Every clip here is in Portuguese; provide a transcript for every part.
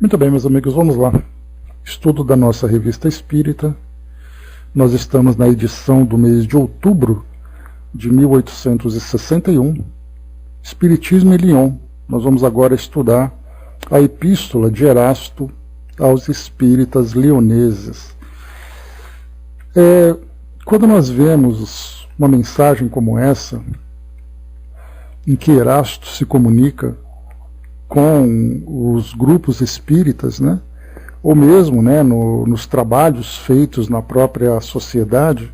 Muito bem, meus amigos, vamos lá. Estudo da nossa Revista Espírita. Nós estamos na edição do mês de outubro de 1861, Espiritismo em Lyon. Nós vamos agora estudar a Epístola de Erasto aos Espíritas Lioneses. Quando nós vemos uma mensagem como essa, em que Erasto se comunica com os grupos espíritas, né? Ou mesmo, né, nos trabalhos feitos na própria sociedade,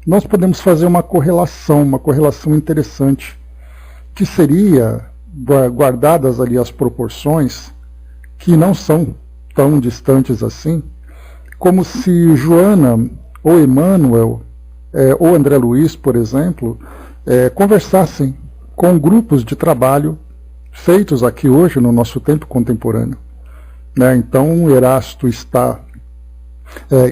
nós podemos fazer uma correlação interessante, que seria, guardadas ali as proporções, que não são tão distantes assim, como se Joana ou Emmanuel ou André Luiz, por exemplo, conversassem com grupos de trabalho feitos aqui hoje no nosso tempo contemporâneo. Então, Erasto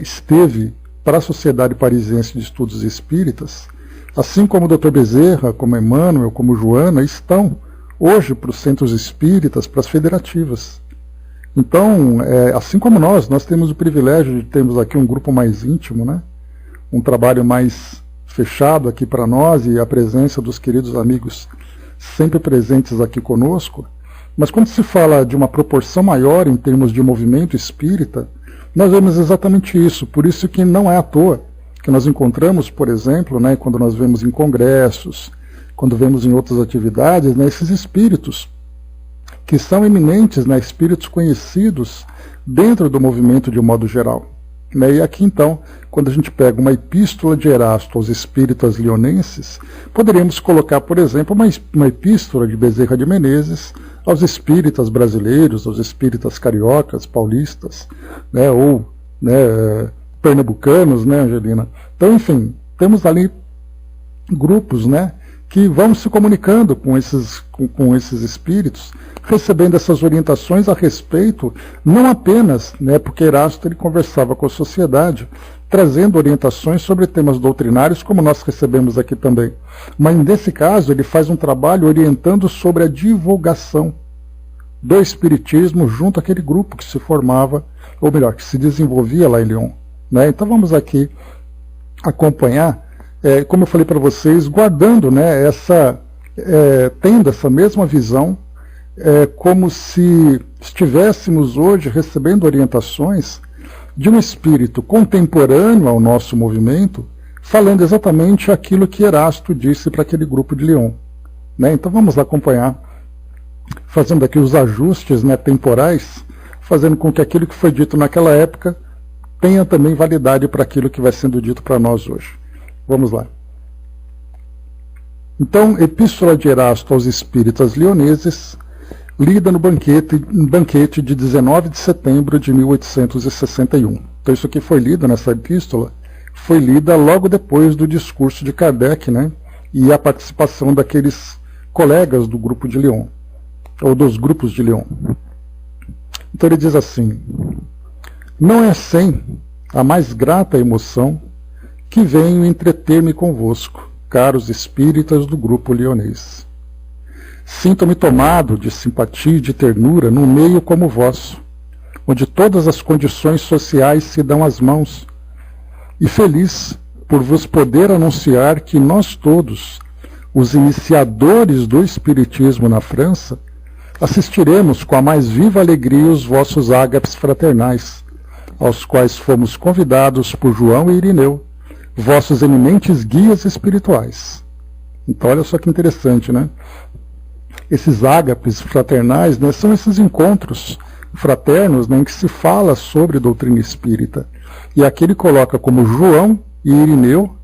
esteve para a Sociedade Parisiense de Estudos Espíritas, assim como o Dr. Bezerra, como Emmanuel, como Joana, estão hoje para os centros espíritas, para as federativas. Então, assim como nós temos o privilégio de termos aqui um grupo mais íntimo, né? Um trabalho mais fechado aqui para nós e a presença dos queridos amigos sempre presentes aqui conosco, mas quando se fala de uma proporção maior em termos de movimento espírita, nós vemos exatamente isso. Por isso que não é à toa que nós encontramos, por exemplo, né, quando nós vemos em congressos, quando vemos em outras atividades, né, esses espíritos que são eminentes, né, espíritos conhecidos dentro do movimento de um modo geral. E aqui então, quando a gente pega uma epístola de Erasto aos espíritas lionenses, poderíamos colocar, por exemplo, uma epístola de Bezerra de Menezes aos espíritas brasileiros, aos espíritas cariocas, paulistas, né, ou pernambucanos, né, Angelina? Então, enfim, temos ali grupos, né, que vão se comunicando com esses espíritos, recebendo essas orientações a respeito, não apenas, né, porque Erasto ele conversava com a sociedade, trazendo orientações sobre temas doutrinários, como nós recebemos aqui também. Mas nesse caso, ele faz um trabalho orientando sobre a divulgação do Espiritismo junto àquele grupo que se formava, ou melhor, que se desenvolvia lá em Lyon. Então vamos aqui acompanhar, como eu falei para vocês, guardando, né, tendo essa mesma visão, como se estivéssemos hoje recebendo orientações de um espírito contemporâneo ao nosso movimento, falando exatamente aquilo que Erasto disse para aquele grupo de Lyon. Então vamos acompanhar, fazendo aqui os ajustes, né, temporais, fazendo com que aquilo que foi dito naquela época tenha também validade para aquilo que vai sendo dito para nós hoje. Vamos lá. Então, Epístola de Erasto aos Espíritas Lioneses, lida no banquete de 19 de setembro de 1861. Então isso aqui foi lido, nessa epístola, foi lida logo depois do discurso de Kardec, né, e a participação daqueles colegas do grupo de Lyon, ou dos grupos de Lyon. Então ele diz assim: não é sem a mais grata emoção que venho entreter-me convosco, caros espíritas do grupo lionês. Sinto-me tomado de simpatia e de ternura num meio como o vosso, onde todas as condições sociais se dão as mãos, e feliz por vos poder anunciar que nós todos, os iniciadores do Espiritismo na França, assistiremos com a mais viva alegria os vossos ágapes fraternais, aos quais fomos convidados por João e Irineu, vossos eminentes guias espirituais. Então olha só que interessante, né? Esses ágapes fraternais, né, são esses encontros fraternos, né, em que se fala sobre doutrina espírita. E aqui ele coloca como João e Irineu,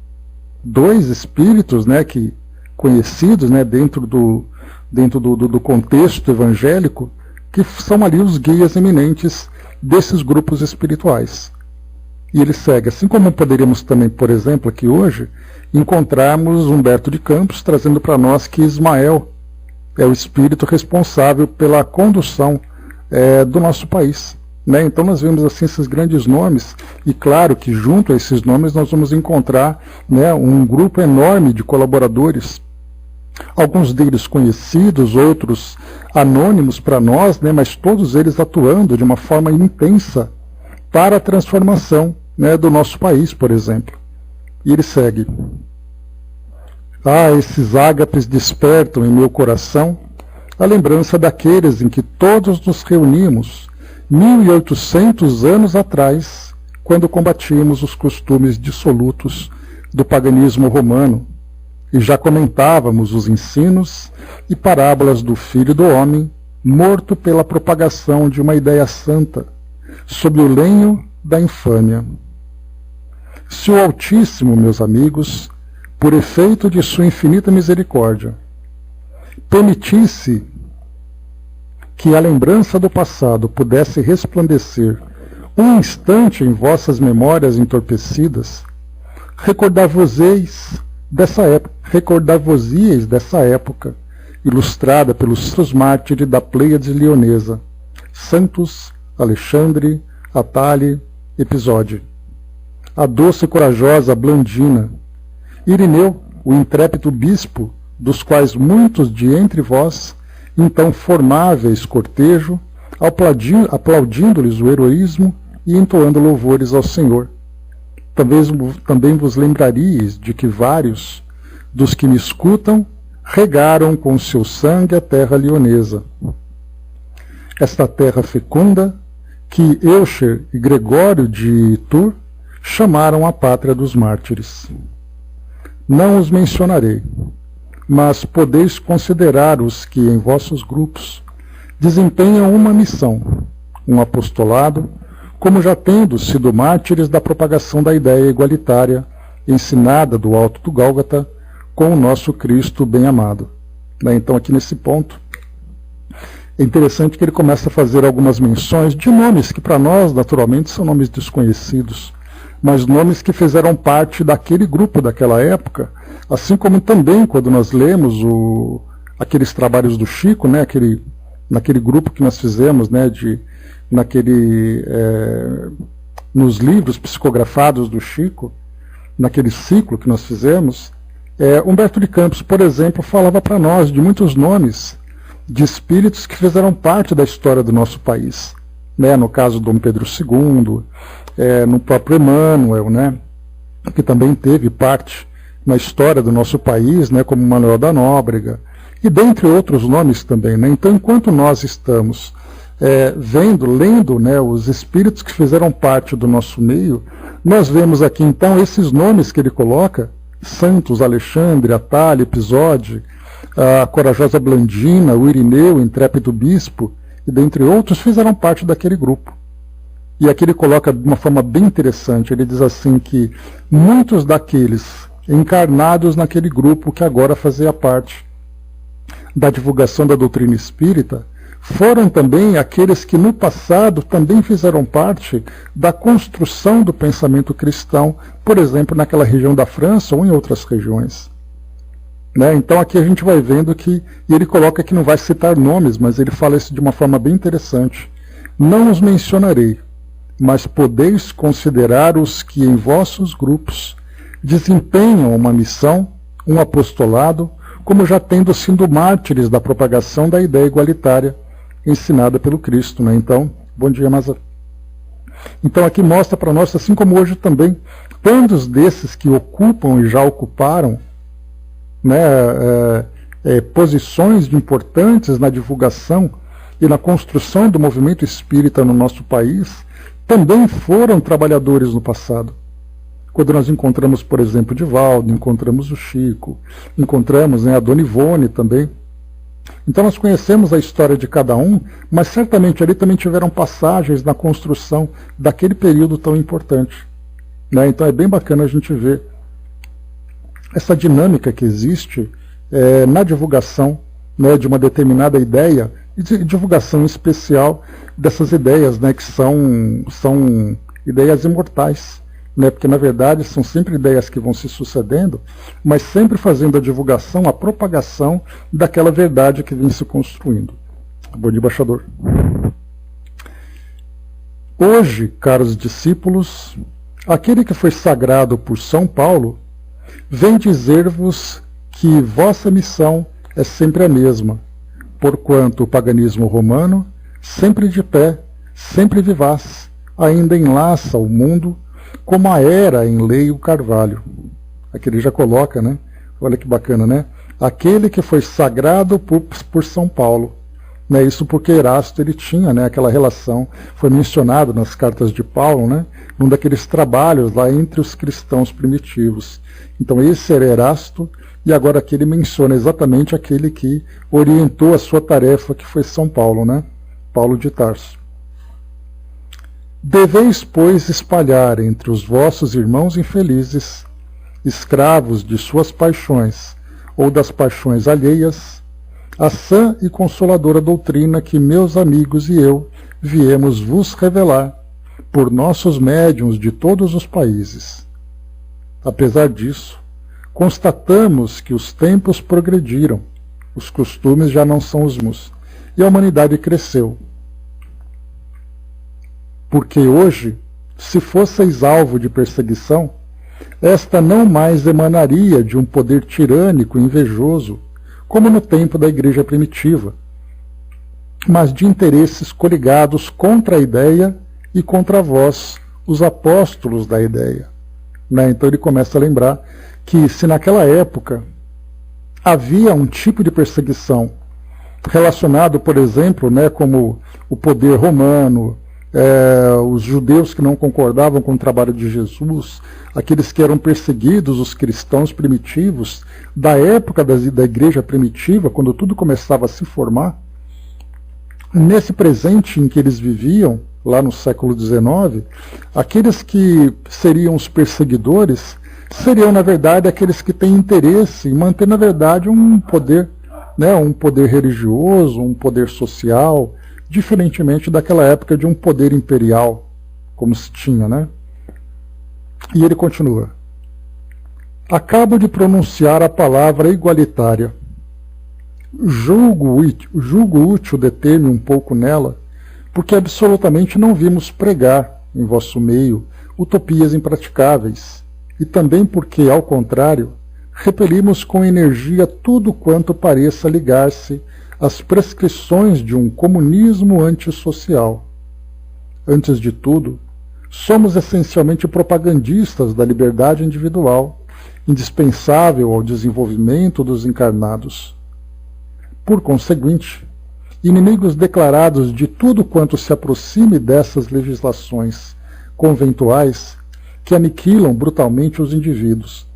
dois espíritos, né, conhecidos, né, dentro do contexto evangélico, que são ali os guias eminentes desses grupos espirituais. E ele segue, assim como poderíamos também, por exemplo, aqui hoje, encontrarmos Humberto de Campos trazendo para nós que Ismael é o espírito responsável pela condução do nosso país. Então nós vemos assim esses grandes nomes, e claro que junto a esses nomes nós vamos encontrar, né, um grupo enorme de colaboradores, alguns deles conhecidos, outros anônimos para nós, né, mas todos eles atuando de uma forma intensa para a transformação, né, do nosso país, por exemplo. E ele segue: esses ágapes despertam em meu coração a lembrança daqueles em que todos nos reunimos 1800 anos atrás, quando combatíamos os costumes dissolutos do paganismo romano, e já comentávamos os ensinos e parábolas do Filho do Homem, morto pela propagação de uma ideia santa, sob o lenho da infâmia. Se o Altíssimo, meus amigos, por efeito de sua infinita misericórdia, permitisse que a lembrança do passado pudesse resplandecer um instante em vossas memórias entorpecidas, recordar-vos-eis dessa época, ilustrada pelos santos mártires da Pleiade leonesa, Santos, Alexandre, Atali, Episódio, a doce e corajosa Blandina, Irineu, o intrépido bispo, dos quais muitos de entre vós, então formáveis cortejo, aplaudindo-lhes o heroísmo e entoando louvores ao Senhor. Também vos lembraríeis de que vários dos que me escutam regaram com seu sangue a terra leonesa. Esta terra fecunda que Eucher e Gregório de Tours chamaram a pátria dos mártires. Não os mencionarei, mas podeis considerar os que em vossos grupos desempenham uma missão, um apostolado, como já tendo sido mártires da propagação da ideia igualitária ensinada do alto do Gálgota com o nosso Cristo bem-amado. Então, aqui nesse ponto, é interessante que ele começa a fazer algumas menções de nomes que para nós, naturalmente, são nomes desconhecidos, mas nomes que fizeram parte daquele grupo daquela época, assim como também quando nós lemos aqueles trabalhos do Chico, né, naquele grupo que nós fizemos, né, nos livros psicografados do Chico, naquele ciclo que nós fizemos, Humberto de Campos, por exemplo, falava para nós de muitos nomes de espíritos que fizeram parte da história do nosso país, né, no caso Dom Pedro II, no próprio Emmanuel, né, que também teve parte na história do nosso país, né, como Manuel da Nóbrega, e dentre outros nomes também, né. Então, enquanto nós estamos lendo, né, os espíritos que fizeram parte do nosso meio, nós vemos aqui então esses nomes que ele coloca: Santos, Alexandre, Atali, Episódio, a corajosa Blandina, o Irineu, o intrépido bispo, e dentre outros, fizeram parte daquele grupo. E aqui ele coloca de uma forma bem interessante, ele diz assim que muitos daqueles encarnados naquele grupo que agora fazia parte da divulgação da doutrina espírita, foram também aqueles que no passado também fizeram parte da construção do pensamento cristão, por exemplo, naquela região da França ou em outras regiões. Né? Então aqui a gente vai vendo que, e ele coloca que não vai citar nomes, mas ele fala isso de uma forma bem interessante. Não os mencionarei, mas podeis considerar os que em vossos grupos desempenham uma missão, um apostolado, como já tendo sido mártires da propagação da ideia igualitária ensinada pelo Cristo, né? Então, bom dia, Maza. Então aqui mostra para nós, assim como hoje também, tantos desses que ocupam e já ocuparam, né, posições importantes na divulgação e na construção do movimento espírita no nosso país, também foram trabalhadores no passado. Quando nós encontramos, por exemplo, o Divaldo, encontramos o Chico, encontramos, né, a Dona Ivone também. Então nós conhecemos a história de cada um, mas certamente ali também tiveram passagens na construção daquele período tão importante. Né? Então é bem bacana a gente ver essa dinâmica que existe na divulgação, né, de uma determinada ideia, e de divulgação especial dessas ideias, né, que são ideias imortais. Né, porque na verdade são sempre ideias que vão se sucedendo, mas sempre fazendo a divulgação, a propagação daquela verdade que vem se construindo. Bom dia, embaixador. Hoje, caros discípulos, aquele que foi sagrado por São Paulo vem dizer-vos que vossa missão é sempre a mesma, porquanto o paganismo romano, sempre de pé, sempre vivaz, ainda enlaça o mundo, como a era em lei o carvalho. Aqui ele já coloca, né? Olha que bacana, né? Aquele que foi sagrado por São Paulo. Né? Isso porque Erasto ele tinha, né, aquela relação, foi mencionado nas cartas de Paulo, né? Num daqueles trabalhos lá entre os cristãos primitivos. Então esse era Erasto, e agora aqui ele menciona exatamente aquele que orientou a sua tarefa, que foi São Paulo, né? Paulo de Tarso. Deveis, pois, espalhar entre os vossos irmãos infelizes, escravos de suas paixões ou das paixões alheias, a sã e consoladora doutrina que meus amigos e eu viemos vos revelar por nossos médiuns de todos os países. Apesar disso, constatamos que os tempos progrediram, os costumes já não são os mesmos, e a humanidade cresceu. Porque hoje, se fosseis alvo de perseguição, esta não mais emanaria de um poder tirânico e invejoso, como no tempo da Igreja primitiva, mas de interesses coligados contra a ideia e contra vós, os apóstolos da ideia. Né? Então ele começa a lembrar que se naquela época havia um tipo de perseguição relacionado, por exemplo, né, como o poder romano, os judeus que não concordavam com o trabalho de Jesus, aqueles que eram perseguidos, os cristãos primitivos, da época da igreja primitiva, quando tudo começava a se formar, nesse presente em que eles viviam, lá no século XIX, aqueles que seriam os perseguidores seriam, na verdade, aqueles que têm interesse em manter, na verdade, um poder, né, um poder religioso, um poder social, diferentemente daquela época de um poder imperial, como se tinha, né? E ele continua. Acabo de pronunciar a palavra igualitária. Julgo útil deter-me um pouco nela, porque absolutamente não vimos pregar em vosso meio utopias impraticáveis, e também porque, ao contrário, repelimos com energia tudo quanto pareça ligar-se às prescrições de um comunismo antissocial. Antes de tudo, somos essencialmente propagandistas da liberdade individual, indispensável ao desenvolvimento dos encarnados. Por conseguinte, inimigos declarados de tudo quanto se aproxime dessas legislações conventuais que aniquilam brutalmente os indivíduos.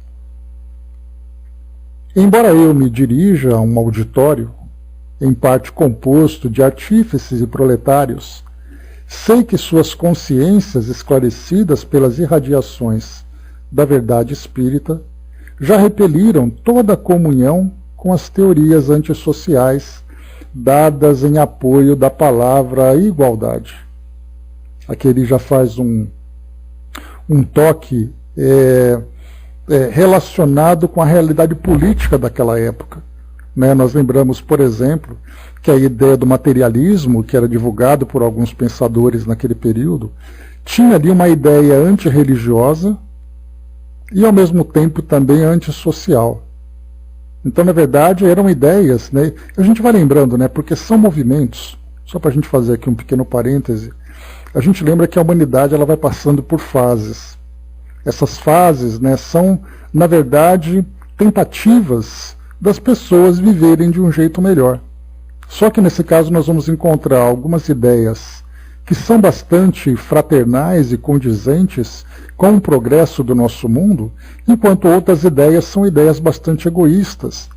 Embora eu me dirija a um auditório, em parte composto de artífices e proletários, sei que suas consciências esclarecidas pelas irradiações da verdade espírita já repeliram toda a comunhão com as teorias antissociais dadas em apoio da palavra igualdade. Aqui ele já faz um toque relacionado com a realidade política daquela época. Né? Nós lembramos, por exemplo, que a ideia do materialismo, que era divulgado por alguns pensadores naquele período, tinha ali uma ideia antirreligiosa e, ao mesmo tempo, também antissocial. Então, na verdade, eram ideias, né? A gente vai lembrando, né? Porque são movimentos, só para a gente fazer aqui um pequeno parêntese, a gente lembra que a humanidade ela vai passando por fases. Essas fases, né, são, na verdade, tentativas das pessoas viverem de um jeito melhor. Só que nesse caso nós vamos encontrar algumas ideias que são bastante fraternais e condizentes com o progresso do nosso mundo, enquanto outras ideias são ideias bastante egoístas.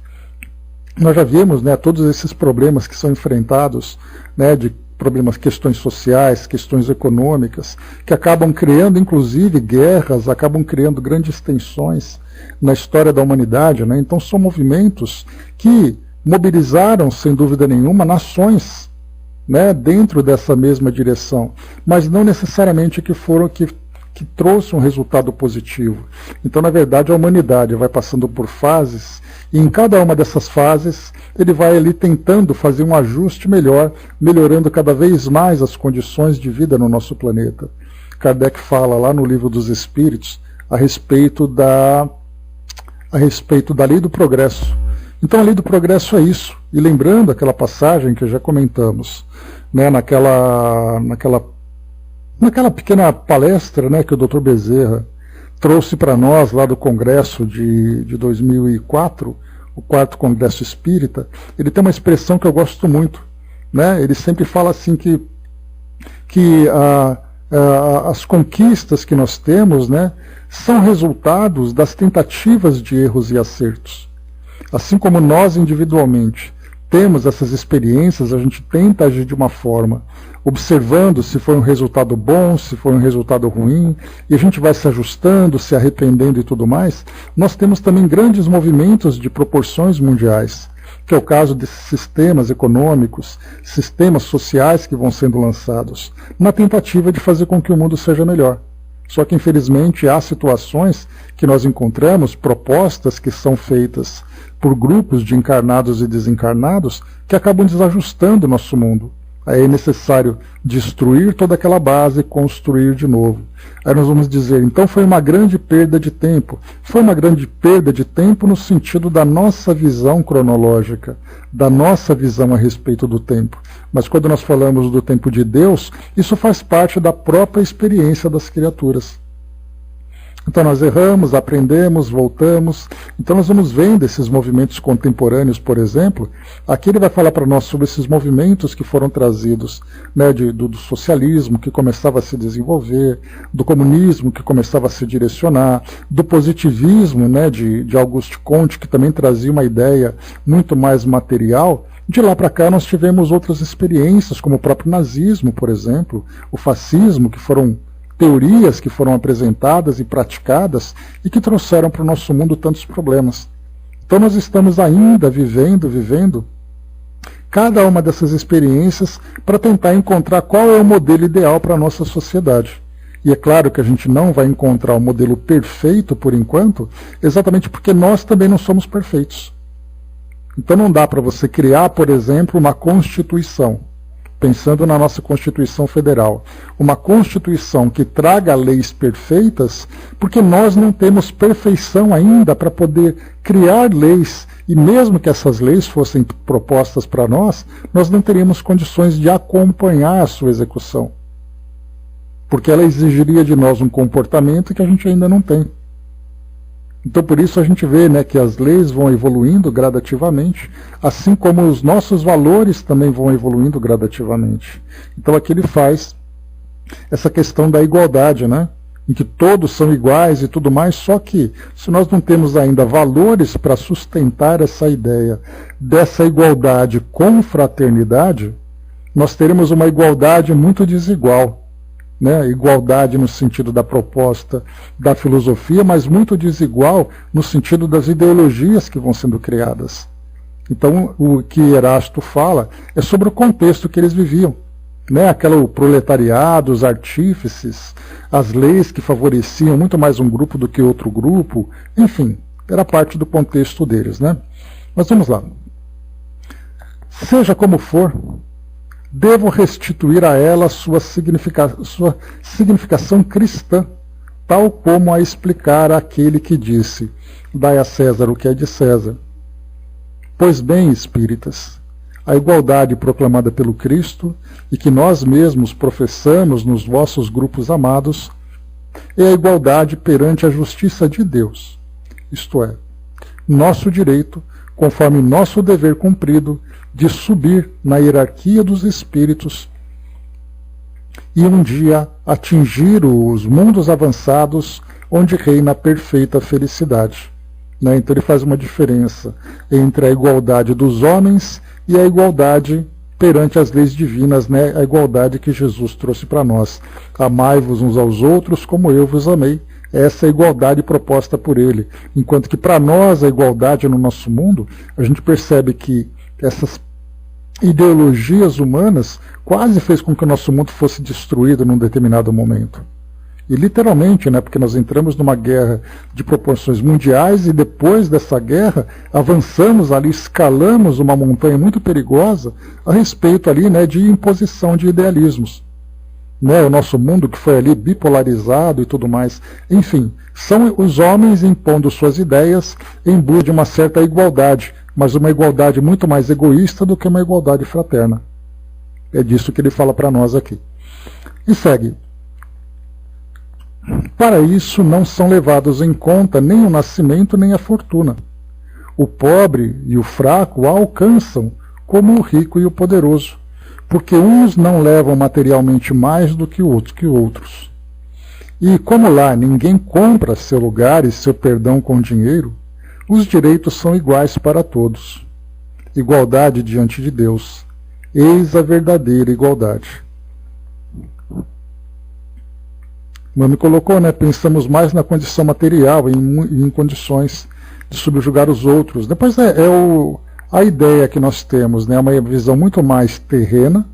Nós já vimos, né, todos esses problemas que são enfrentados, né, de problemas, questões sociais, questões econômicas, que acabam criando, inclusive, guerras, acabam criando grandes tensões na história da humanidade, né? Então são movimentos que mobilizaram, sem dúvida nenhuma, nações, né, dentro dessa mesma direção, mas não necessariamente que trouxe um resultado positivo. Então, na verdade, a humanidade vai passando por fases, e em cada uma dessas fases ele vai ali tentando fazer um ajuste melhor, melhorando cada vez mais as condições de vida no nosso planeta. Kardec fala lá no Livro dos Espíritos a respeito da lei do progresso, Então a lei do progresso é isso. E lembrando aquela passagem que já comentamos, né, naquela pequena palestra, né, que o Dr. Bezerra trouxe para nós lá do Congresso de 2004, o 4º Congresso Espírita, ele tem uma expressão que eu gosto muito. Né? Ele sempre fala assim que as conquistas que nós temos, né, são resultados das tentativas de erros e acertos. Assim como nós individualmente temos essas experiências, a gente tenta agir de uma forma, observando se foi um resultado bom, se foi um resultado ruim, e a gente vai se ajustando, se arrependendo e tudo mais. Nós temos também grandes movimentos de proporções mundiais, que é o caso desses sistemas econômicos, sistemas sociais que vão sendo lançados, na tentativa de fazer com que o mundo seja melhor. Só que, infelizmente, há situações que nós encontramos, propostas que são feitas por grupos de encarnados e desencarnados, que acabam desajustando o nosso mundo. Aí é necessário destruir toda aquela base e construir de novo. Aí nós vamos dizer, então foi uma grande perda de tempo. Foi uma grande perda de tempo no sentido da nossa visão cronológica, da nossa visão a respeito do tempo. Mas quando nós falamos do tempo de Deus, isso faz parte da própria experiência das criaturas. Então nós erramos, aprendemos, voltamos. Então nós vamos vendo esses movimentos contemporâneos, por exemplo. Aqui ele vai falar para nós sobre esses movimentos que foram trazidos, né, do socialismo, que começava a se desenvolver, do comunismo, que começava a se direcionar, do positivismo, né, de Auguste Comte, que também trazia uma ideia muito mais material. De lá para cá nós tivemos outras experiências, como o próprio nazismo, por exemplo, o fascismo, que foram teorias que foram apresentadas e praticadas e que trouxeram para o nosso mundo tantos problemas. Então nós estamos ainda vivendo cada uma dessas experiências para tentar encontrar qual é o modelo ideal para a nossa sociedade. E é claro que a gente não vai encontrar o modelo perfeito por enquanto, exatamente porque nós também não somos perfeitos. Então não dá para você criar, por exemplo, uma Constituição, pensando na nossa Constituição Federal, uma Constituição que traga leis perfeitas, porque nós não temos perfeição ainda para poder criar leis, e mesmo que essas leis fossem propostas para nós não teríamos condições de acompanhar a sua execução, porque ela exigiria de nós um comportamento que a gente ainda não tem. Então por isso a gente vê, né, que as leis vão evoluindo gradativamente, assim como os nossos valores também vão evoluindo gradativamente. Então aqui ele faz essa questão da igualdade, né, em que todos são iguais e tudo mais, só que se nós não temos ainda valores para sustentar essa ideia dessa igualdade com fraternidade, nós teremos uma igualdade muito desigual. Né, igualdade no sentido da proposta da filosofia, mas muito desigual no sentido das ideologias que vão sendo criadas. Então, o que Erasto fala é sobre o contexto que eles viviam. Né, o proletariado, os artífices, as leis que favoreciam muito mais um grupo do que outro grupo, enfim, era parte do contexto deles. Né? Mas vamos lá. Seja como for, devo restituir a ela sua significação cristã, tal como a explicara aquele que disse, dai a César o que é de César. Pois bem, espíritas, a igualdade proclamada pelo Cristo e que nós mesmos professamos nos vossos grupos amados é a igualdade perante a justiça de Deus, isto é, nosso direito, conforme nosso dever cumprido, de subir na hierarquia dos espíritos e um dia atingir os mundos avançados onde reina a perfeita felicidade. Né? Então ele faz uma diferença entre a igualdade dos homens e a igualdade perante as leis divinas, né? A igualdade que Jesus trouxe para nós. Amai-vos uns aos outros como eu vos amei. Essa é a igualdade proposta por ele. Enquanto que para nós a igualdade no nosso mundo, a gente percebe que essas ideologias humanas quase fez com que o nosso mundo fosse destruído num determinado momento. E literalmente, né, porque nós entramos numa guerra de proporções mundiais e depois dessa guerra avançamos ali, escalamos uma montanha muito perigosa a respeito ali, né, de imposição de idealismos. Né, o nosso mundo que foi ali bipolarizado e tudo mais. Enfim, são os homens impondo suas ideias em busca de uma certa igualdade, mas uma igualdade muito mais egoísta do que uma igualdade fraterna. É disso que ele fala para nós aqui. E segue. Para isso não são levados em conta nem o nascimento nem a fortuna. O pobre e o fraco a alcançam como o rico e o poderoso, porque uns não levam materialmente mais do que outros. E como lá ninguém compra seu lugar e seu perdão com dinheiro, os direitos são iguais para todos. Igualdade diante de Deus. Eis a verdadeira igualdade. Como me colocou, né? Pensamos mais na condição material, em condições de subjugar os outros. Depois a ideia que nós temos, né? Uma visão muito mais terrena,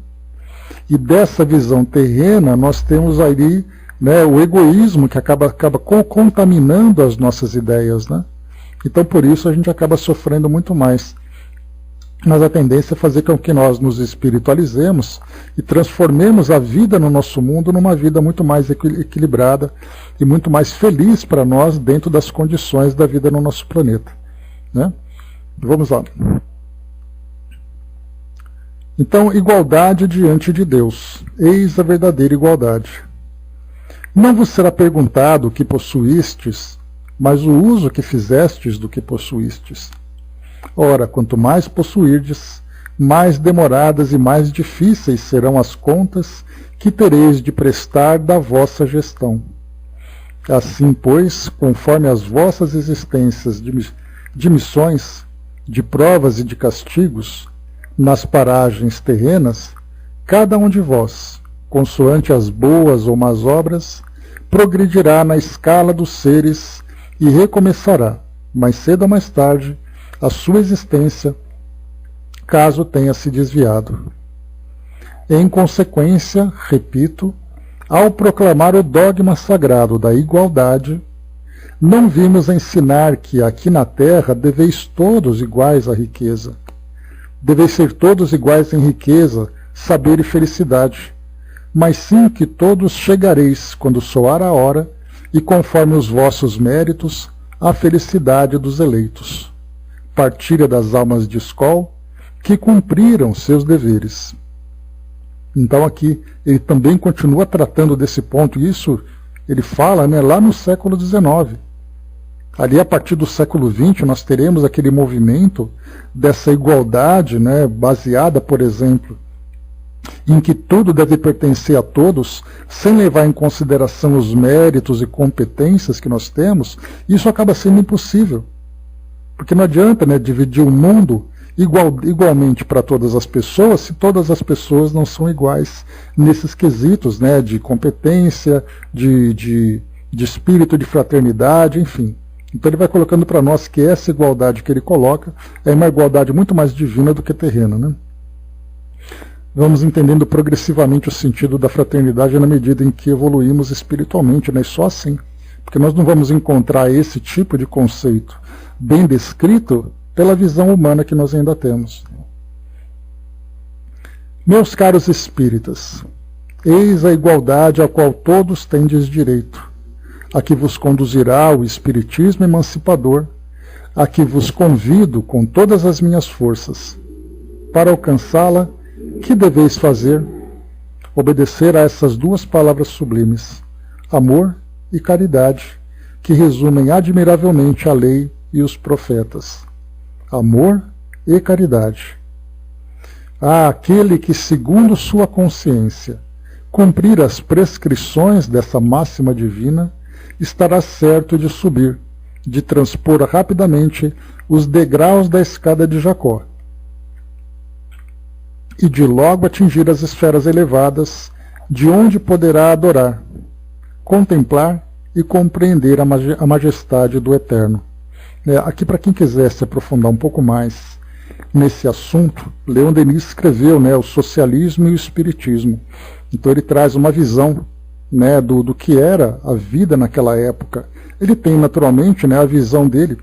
e dessa visão terrena nós temos aí, né, o egoísmo que acaba contaminando as nossas ideias, né? Então por isso a gente acaba sofrendo muito mais. Mas a tendência é fazer com que nós nos espiritualizemos e transformemos a vida no nosso mundo numa vida muito mais equilibrada e muito mais feliz para nós dentro das condições da vida no nosso planeta, né? Vamos lá. Então, igualdade diante de Deus. Eis a verdadeira igualdade. Não vos será perguntado o que possuístes, mas o uso que fizestes do que possuístes. Ora, quanto mais possuirdes, mais demoradas e mais difíceis serão as contas que tereis de prestar da vossa gestão. Assim, pois, conforme as vossas existências de missões, de provas e de castigos, nas paragens terrenas, cada um de vós, consoante as boas ou más obras, progredirá na escala dos seres e recomeçará, mais cedo ou mais tarde, a sua existência, caso tenha se desviado. Em consequência, repito, ao proclamar o dogma sagrado da igualdade, não vimos ensinar que aqui na Terra deveis todos iguais à riqueza. Deveis ser todos iguais em riqueza, saber e felicidade, mas sim que todos chegareis, quando soar a hora, e conforme os vossos méritos, à felicidade dos eleitos. Partilha das almas de escol, que cumpriram seus deveres. Então aqui ele também continua tratando desse ponto, e isso ele fala, né, lá no século XIX. Ali a partir do século XX nós teremos aquele movimento dessa igualdade, né, baseada, por exemplo, em que tudo deve pertencer a todos, sem levar em consideração os méritos e competências que nós temos. Isso acaba sendo impossível. Porque não adianta, né, dividir o mundo igualmente para todas as pessoas, se todas as pessoas não são iguais nesses quesitos, né, de competência, de espírito de fraternidade, enfim. Então ele vai colocando para nós que essa igualdade que ele coloca é uma igualdade muito mais divina do que terrena, né? Vamos entendendo progressivamente o sentido da fraternidade na medida em que evoluímos espiritualmente, né? E só assim. Porque nós não vamos encontrar esse tipo de conceito bem descrito pela visão humana que nós ainda temos. Meus caros espíritas, eis a igualdade a qual todos tendes direito, a que vos conduzirá o espiritismo emancipador, a que vos convido com todas as minhas forças. Para alcançá-la, que deveis fazer? Obedecer a essas duas palavras sublimes, amor e caridade, que resumem admiravelmente a lei e os profetas. Amor e caridade. Aquele que, segundo sua consciência, cumprir as prescrições dessa máxima divina, estará certo de subir, de transpor rapidamente os degraus da escada de Jacó, e de logo atingir as esferas elevadas, de onde poderá adorar, contemplar e compreender a majestade do Eterno. Aqui, para quem quiser se aprofundar um pouco mais nesse assunto, Leon Denis escreveu, né, o Socialismo e o Espiritismo. Então ele traz uma visão, né, do que era a vida naquela época. Ele tem naturalmente, né, a visão dele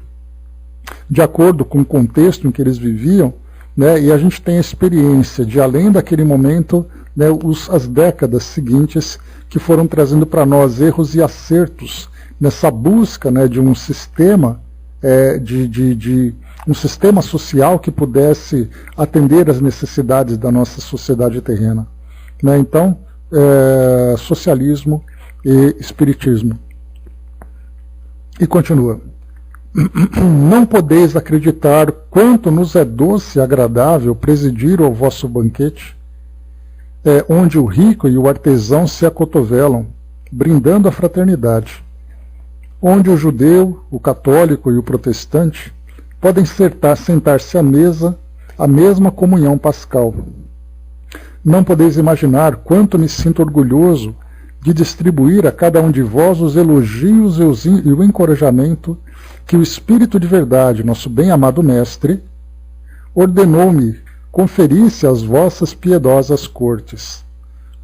de acordo com o contexto em que eles viviam, né, e a gente tem a experiência de, além daquele momento, né, as décadas seguintes que foram trazendo para nós erros e acertos nessa busca, né, de um sistema de um sistema social que pudesse atender às necessidades da nossa sociedade terrena. Né? Então, socialismo e espiritismo. E continua. Não podeis acreditar quanto nos é doce e agradável presidir ao vosso banquete, onde o rico e o artesão se acotovelam, brindando a fraternidade, onde o judeu, o católico e o protestante podem sentar-se à mesa, a mesma comunhão pascal. Não podeis imaginar quanto me sinto orgulhoso de distribuir a cada um de vós os elogios e o encorajamento que o Espírito de verdade, nosso bem-amado Mestre, ordenou-me conferisse às vossas piedosas cortes.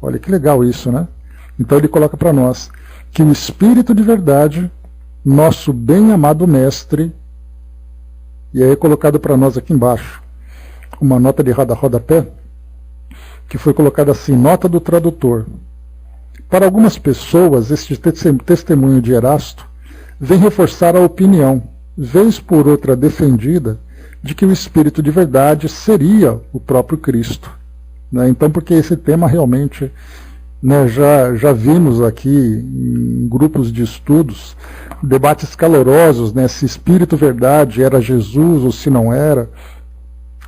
Olha que legal isso, né? Então ele coloca para nós que o Espírito de verdade, nosso bem-amado Mestre, e aí é colocado para nós aqui embaixo uma nota de rodapé, que foi colocada assim, nota do tradutor. Para algumas pessoas, este testemunho de Erasto vem reforçar a opinião, vez por outra defendida, de que o Espírito de verdade seria o próprio Cristo. Né? Então, porque esse tema realmente, né, já vimos aqui em grupos de estudos, debates calorosos, né, se Espírito verdade era Jesus ou se não era,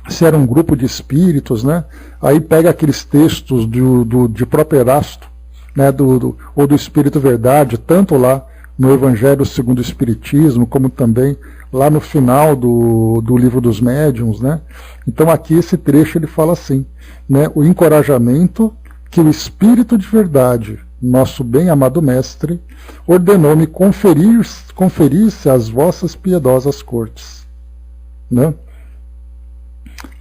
se era um grupo de espíritos, né? Aí pega aqueles textos de próprio Erasto, né, ou do Espírito verdade, tanto lá no Evangelho segundo o Espiritismo, como também lá no final do Livro dos Médiuns, né? Então aqui esse trecho ele fala assim, né, o encorajamento que o Espírito de verdade, nosso bem-amado Mestre, ordenou-me conferisse às vossas piedosas cortes. Né?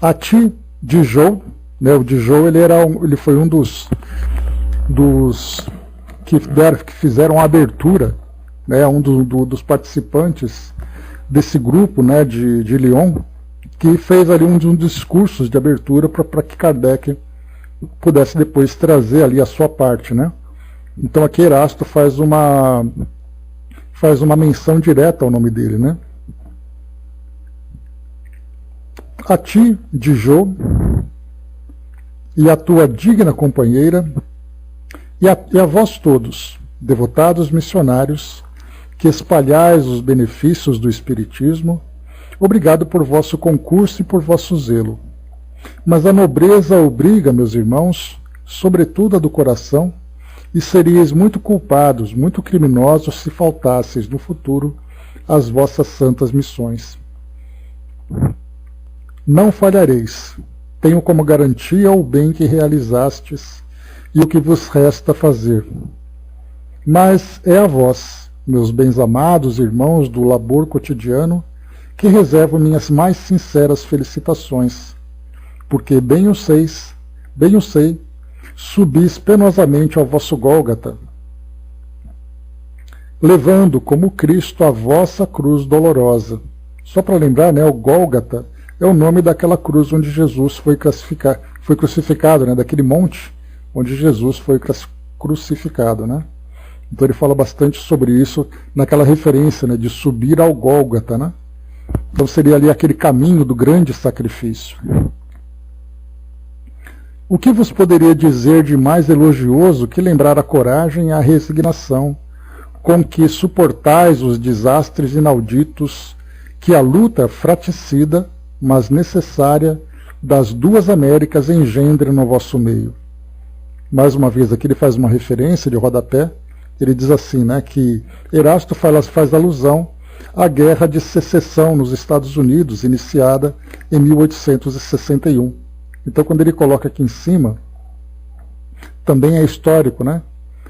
A ti, Dijou, né, o Dijou ele foi um dos que fizeram a abertura, né, um dos participantes desse grupo, né, de Lyon, que fez ali um dos discursos de abertura para que Kardec pudesse depois trazer ali a sua parte, né? Então aqui Erasto faz uma menção direta ao nome dele, né? A ti, Dijou, e a tua digna companheira, e a vós todos, devotados missionários, que espalhais os benefícios do Espiritismo, obrigado por vosso concurso e por vosso zelo. Mas a nobreza obriga, meus irmãos, sobretudo a do coração, e seríeis muito culpados, muito criminosos, se faltasseis no futuro às vossas santas missões. Não falhareis, tenho como garantia o bem que realizastes e o que vos resta fazer. Mas é a vós, meus bens amados irmãos do labor cotidiano, que reservo minhas mais sinceras felicitações, porque bem o sei, subis penosamente ao vosso Gólgata, levando como Cristo a vossa cruz dolorosa. Só para lembrar, né, o Gólgata é o nome daquela cruz onde Jesus foi crucificado, né, daquele monte onde Jesus foi crucificado, né? Então ele fala bastante sobre isso naquela referência, né, de subir ao Gólgata, né? Então seria ali aquele caminho do grande sacrifício. O que vos poderia dizer de mais elogioso que lembrar a coragem e a resignação com que suportais os desastres inauditos que a luta fraticida, mas necessária, das duas Américas engendra no vosso meio? Mais uma vez aqui ele faz uma referência de rodapé. Ele diz assim, né, que Erasto faz alusão à Guerra de Secessão nos Estados Unidos, iniciada em 1861. Então, quando ele coloca aqui em cima, também é histórico, né?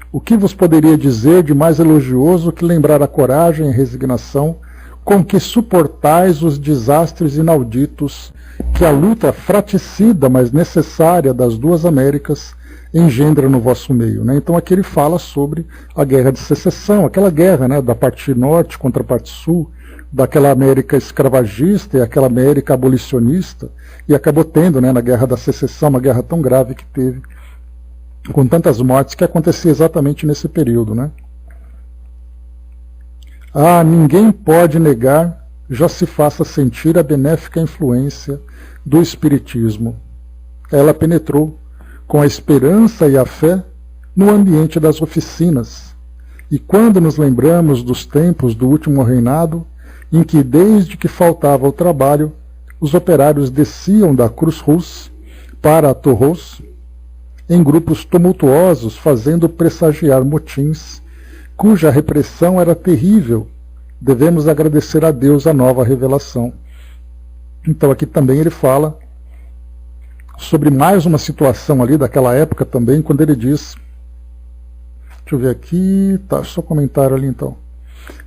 O que vos poderia dizer de mais elogioso que lembrar a coragem e a resignação com que suportais os desastres inauditos que a luta fraticida, mas necessária, das duas Américas engendra no vosso meio, né? Então aqui ele fala sobre a Guerra de Secessão, aquela guerra, né, da parte norte contra a parte sul, daquela América escravagista e aquela América abolicionista, e acabou tendo, né, na Guerra da Secessão, uma guerra tão grave que teve, com tantas mortes, que acontecia exatamente nesse período, né? Ah, ninguém pode negar já se faça sentir a benéfica influência do Espiritismo. Ela penetrou, com a esperança e a fé, no ambiente das oficinas. E quando nos lembramos dos tempos do último reinado, em que, desde que faltava o trabalho, os operários desciam da Cruz Rus para a Torros, em grupos tumultuosos, fazendo pressagiar motins, cuja repressão era terrível, devemos agradecer a Deus a nova revelação. Então aqui também ele fala sobre mais uma situação ali daquela época também, quando ele diz, deixa eu ver aqui, tá, só comentário ali então.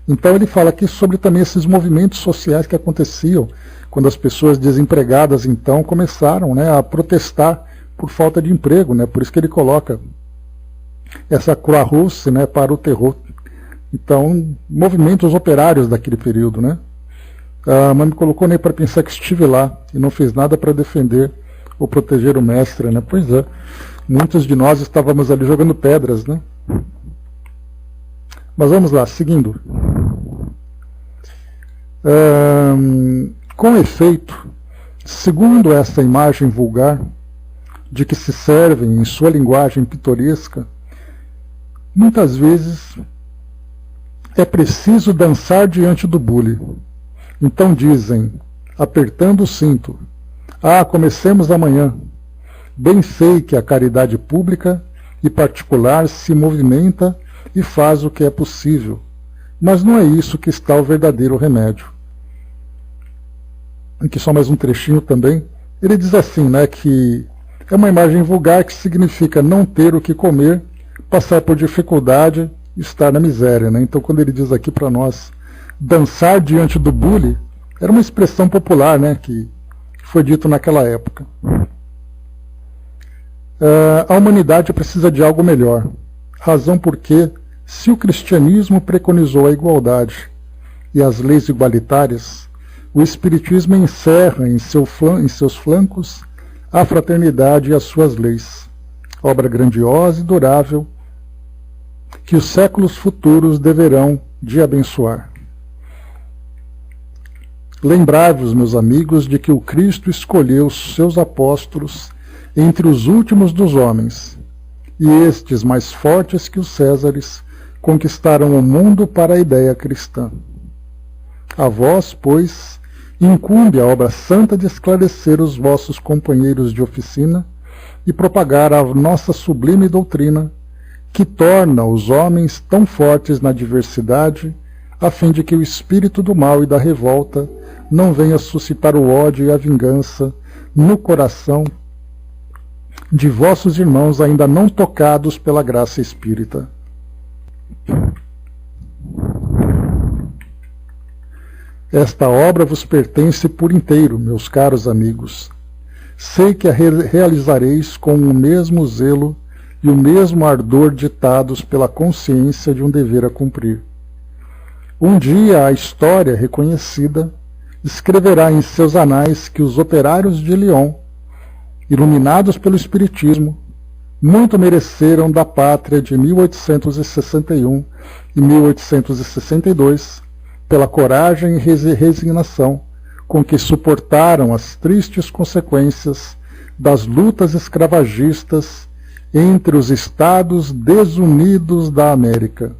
Então ele fala aqui sobre também esses movimentos sociais que aconteciam, quando as pessoas desempregadas então começaram, né, a protestar por falta de emprego, né, por isso que ele coloca essa Croix-Rousse, né, para o terror. Então, movimentos operários daquele período, né. Mas me colocou nem para pensar que estive lá e não fiz nada para defender ou proteger o mestre, né. Pois é, muitos de nós estávamos ali jogando pedras, né. Mas vamos lá, seguindo. Com efeito, segundo essa imagem vulgar, de que se servem em sua linguagem pitoresca, muitas vezes é preciso dançar diante do bule. Então dizem, apertando o cinto, comecemos amanhã. Bem sei que a caridade pública e particular se movimenta e faz o que é possível, mas não é isso que está o verdadeiro remédio. Aqui só mais um trechinho também. Ele diz assim, né, que é uma imagem vulgar que significa não ter o que comer, passar por dificuldade, estar na miséria, né? Então quando ele diz aqui para nós, dançar diante do bule, era uma expressão popular, né, que foi dito naquela época. A humanidade precisa de algo melhor, razão porque, se o cristianismo preconizou a igualdade e as leis igualitárias, o Espiritismo encerra em seus flancos a fraternidade e as suas leis, obra grandiosa e durável que os séculos futuros deverão de abençoar. Lembrai-vos, meus amigos, de que o Cristo escolheu seus apóstolos entre os últimos dos homens, e estes, mais fortes que os Césares, conquistaram o mundo para a ideia cristã. A vós, pois, incumbe a obra santa de esclarecer os vossos companheiros de oficina e propagar a nossa sublime doutrina, que torna os homens tão fortes na diversidade, a fim de que o espírito do mal e da revolta não venha suscitar o ódio e a vingança no coração de vossos irmãos ainda não tocados pela graça espírita. Esta obra vos pertence por inteiro, meus caros amigos. Sei que a realizareis com o mesmo zelo e o mesmo ardor ditados pela consciência de um dever a cumprir. Um dia a história reconhecida escreverá em seus anais que os operários de Lyon, iluminados pelo Espiritismo, muito mereceram da pátria de 1861 e 1862, pela coragem e resignação com que suportaram as tristes consequências das lutas escravagistas entre os estados desunidos da América.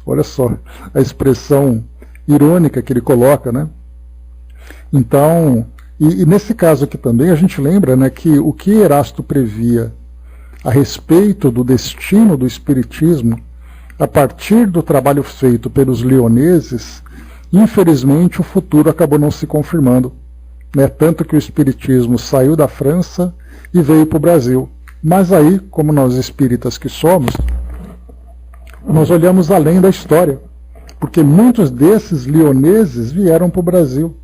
Olha só a expressão irônica que ele coloca, né? Então, e nesse caso aqui também a gente lembra, né, que o que Erasto previa a respeito do destino do Espiritismo, a partir do trabalho feito pelos lioneses, infelizmente o futuro acabou não se confirmando, né? Tanto que o Espiritismo saiu da França e veio para o Brasil. Mas aí, como nós espíritas que somos, nós olhamos além da história, porque muitos desses lioneses vieram para o Brasil,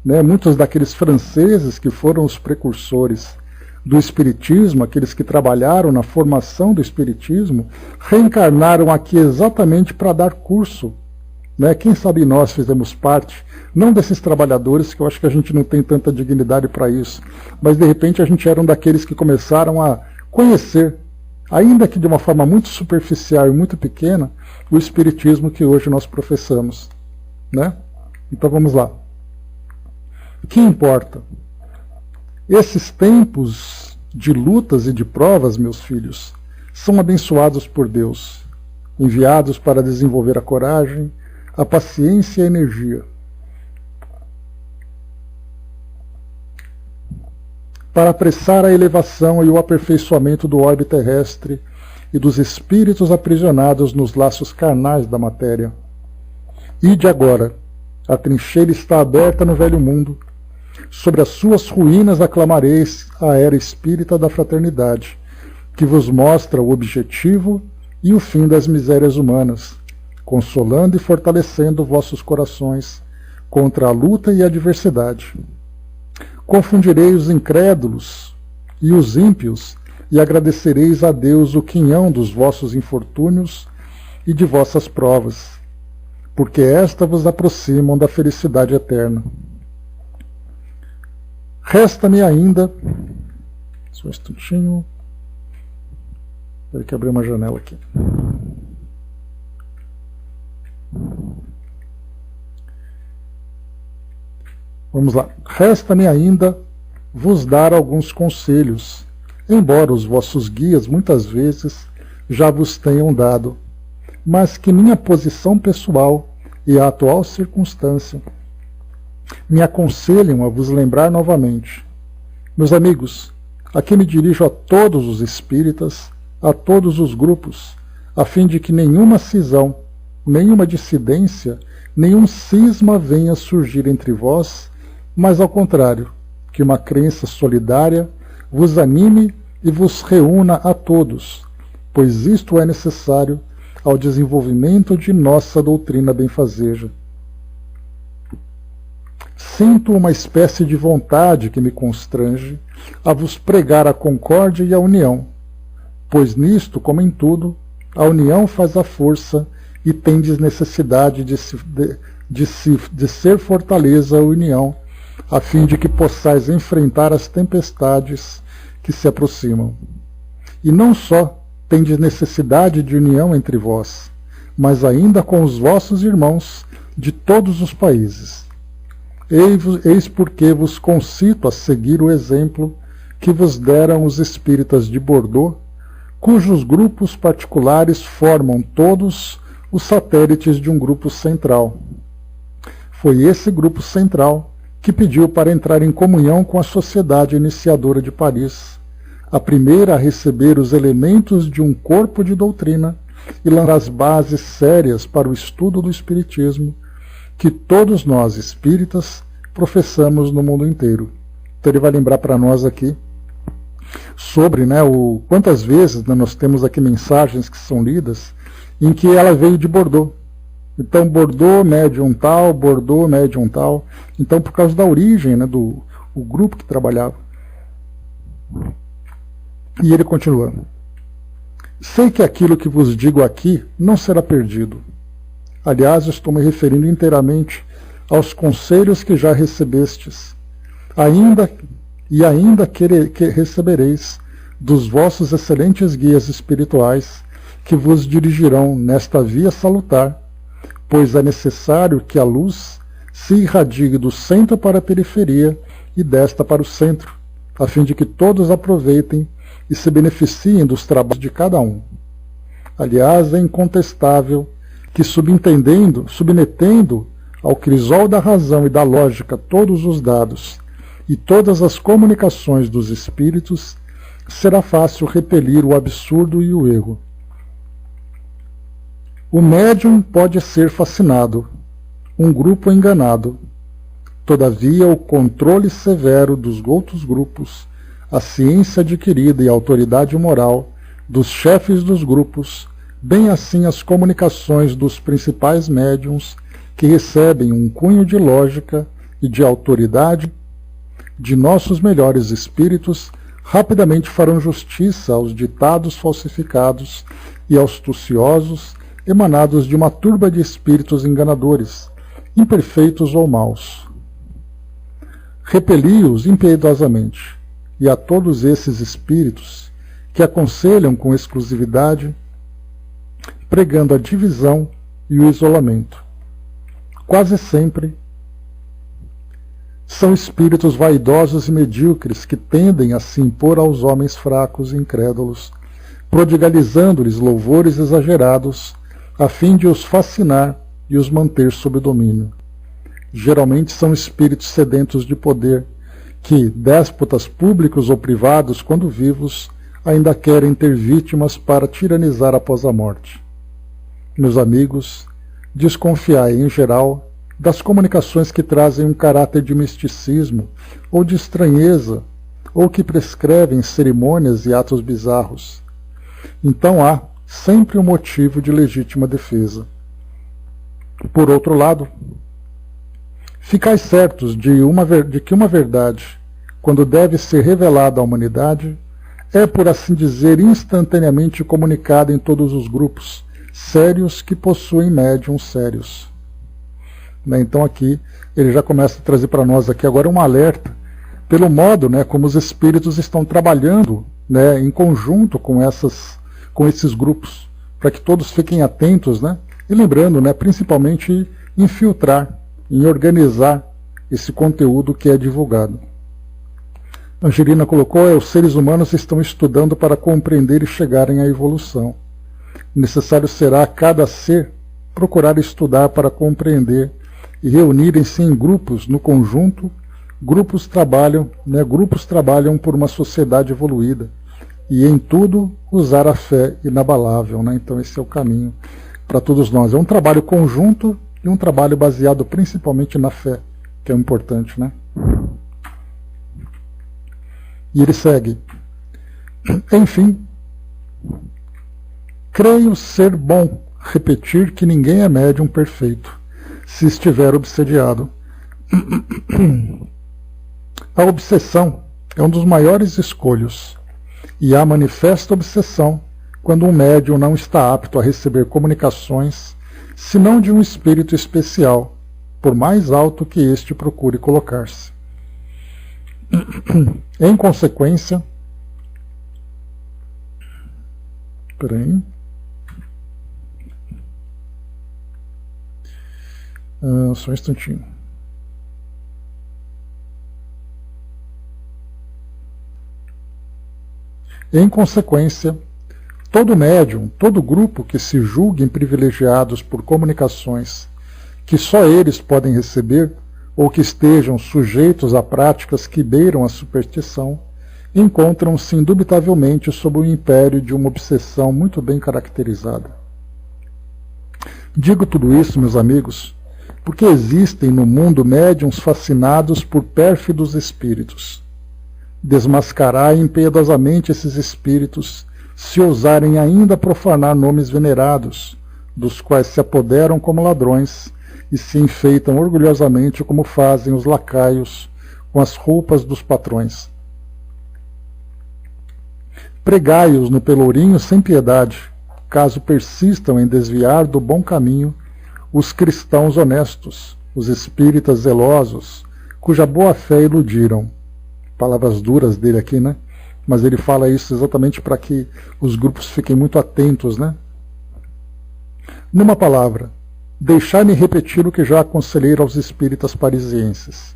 né? Muitos daqueles franceses que foram os precursores do Espiritismo, aqueles que trabalharam na formação do Espiritismo, reencarnaram aqui exatamente para dar curso, né? Quem sabe nós fizemos parte, não desses trabalhadores, que eu acho que a gente não tem tanta dignidade para isso, mas de repente a gente era um daqueles que começaram a conhecer, ainda que de uma forma muito superficial e muito pequena, o Espiritismo que hoje nós professamos, né? Então vamos lá. Que importa? Esses tempos de lutas e de provas, meus filhos, são abençoados por Deus, enviados para desenvolver a coragem, a paciência e a energia, para apressar a elevação e o aperfeiçoamento do orbe terrestre e dos espíritos aprisionados nos laços carnais da matéria. Ide agora, a trincheira está aberta no velho mundo. Sobre as suas ruínas aclamareis a era espírita da fraternidade, que vos mostra o objetivo e o fim das misérias humanas, consolando e fortalecendo vossos corações contra a luta e a adversidade. Confundirei os incrédulos e os ímpios, e agradecereis a Deus o quinhão dos vossos infortúnios e de vossas provas, porque esta vos aproximam da felicidade eterna. Resta-me ainda... Só um instantinho. Espera que abrir uma janela aqui. Vamos lá. Resta-me ainda vos dar alguns conselhos, embora os vossos guias muitas vezes já vos tenham dado, mas que minha posição pessoal e a atual circunstância me aconselham a vos lembrar novamente. Meus amigos, aqui me dirijo a todos os espíritas, a todos os grupos, a fim de que nenhuma cisão, nenhuma dissidência, nenhum cisma venha surgir entre vós, mas ao contrário, que uma crença solidária vos anime e vos reúna a todos, pois isto é necessário ao desenvolvimento de nossa doutrina benfazeja. Sinto uma espécie de vontade que me constrange a vos pregar a concórdia e a união, pois nisto, como em tudo, a união faz a força e tendes necessidade de ser fortaleza a união, a fim de que possais enfrentar as tempestades que se aproximam. E não só tendes necessidade de união entre vós, mas ainda com os vossos irmãos de todos os países. Eis porque vos concito a seguir o exemplo que vos deram os espíritas de Bordeaux, cujos grupos particulares formam todos os satélites de um grupo central. Foi esse grupo central que pediu para entrar em comunhão com a Sociedade Iniciadora de Paris, a primeira a receber os elementos de um corpo de doutrina e lançar as bases sérias para o estudo do Espiritismo, que todos nós, espíritas, professamos no mundo inteiro. Então ele vai lembrar para nós aqui sobre quantas vezes nós temos aqui mensagens que são lidas em que ela veio de Bordeaux. Então, Bordeaux, médium tal, Bordeaux, médium tal. Então, por causa da origem do grupo que trabalhava. E ele continua. Sei que aquilo que vos digo aqui não será perdido. Aliás, estou me referindo inteiramente aos conselhos que já recebestes. Ainda que recebereis dos vossos excelentes guias espirituais que vos dirigirão nesta via salutar, pois é necessário que a luz se irradie do centro para a periferia e desta para o centro, a fim de que todos aproveitem e se beneficiem dos trabalhos de cada um. Aliás, é incontestável que, submetendo ao crisol da razão e da lógica todos os dados e todas as comunicações dos espíritos, será fácil repelir o absurdo e o erro. O médium pode ser fascinado, um grupo enganado. Todavia, o controle severo dos outros grupos, a ciência adquirida e a autoridade moral dos chefes dos grupos, bem assim as comunicações dos principais médiuns, que recebem um cunho de lógica e de autoridade de nossos melhores espíritos, rapidamente farão justiça aos ditados falsificados e astuciosos emanados de uma turba de espíritos enganadores, imperfeitos ou maus. Repeli-os impiedosamente, e a todos esses espíritos que aconselham com exclusividade, pregando a divisão e o isolamento. Quase sempre São espíritos vaidosos e medíocres que tendem a se impor aos homens fracos e incrédulos, prodigalizando-lhes louvores exagerados, a fim de os fascinar e os manter sob domínio. Geralmente são espíritos sedentos de poder, que, déspotas públicos ou privados, quando vivos, ainda querem ter vítimas para tiranizar após a morte. Meus amigos, desconfiai, em geral, das comunicações que trazem um caráter de misticismo ou de estranheza, ou que prescrevem cerimônias e atos bizarros. Então há sempre um motivo de legítima defesa. Por outro lado, ficai certos de que uma verdade, quando deve ser revelada à humanidade, é, por assim dizer, instantaneamente comunicada em todos os grupos sérios que possuem médiuns sérios. Então aqui ele já começa a trazer para nós aqui agora um alerta pelo modo, como os espíritos estão trabalhando, em conjunto com esses grupos, para que todos fiquem atentos, e lembrando, principalmente em filtrar, em organizar esse conteúdo que é divulgado. Angelina colocou, os seres humanos estão estudando para compreender e chegarem à evolução. Necessário será a cada ser procurar estudar para compreender e reunirem-se em grupos no conjunto. Grupos trabalham por uma sociedade evoluída e em tudo usar a fé inabalável. Então esse é o caminho para todos nós. É um trabalho conjunto e um trabalho baseado principalmente na fé, que é importante. E ele segue. Enfim, creio ser bom repetir que ninguém é médium perfeito, se estiver obsediado. A obsessão é um dos maiores escolhos, e há manifesta obsessão quando um médium não está apto a receber comunicações, senão de um espírito especial, por mais alto que este procure colocar-se. Em consequência, só um instantinho. Em consequência, todo médium, todo grupo que se julguem privilegiados por comunicações que só eles podem receber, ou que estejam sujeitos a práticas que beiram a superstição, encontram-se indubitavelmente sob o império de uma obsessão muito bem caracterizada. Digo tudo isso, meus amigos, porque existem no mundo médiuns fascinados por pérfidos espíritos. Desmascarai impiedosamente esses espíritos, se ousarem ainda profanar nomes venerados, dos quais se apoderam como ladrões e se enfeitam orgulhosamente como fazem os lacaios com as roupas dos patrões. Pregai-os no pelourinho sem piedade, caso persistam em desviar do bom caminho os cristãos honestos, os espíritas zelosos, cuja boa-fé iludiram. Palavras duras dele aqui, Mas ele fala isso exatamente para que os grupos fiquem muito atentos, Numa palavra, deixai-me repetir o que já aconselhei aos espíritas parisienses.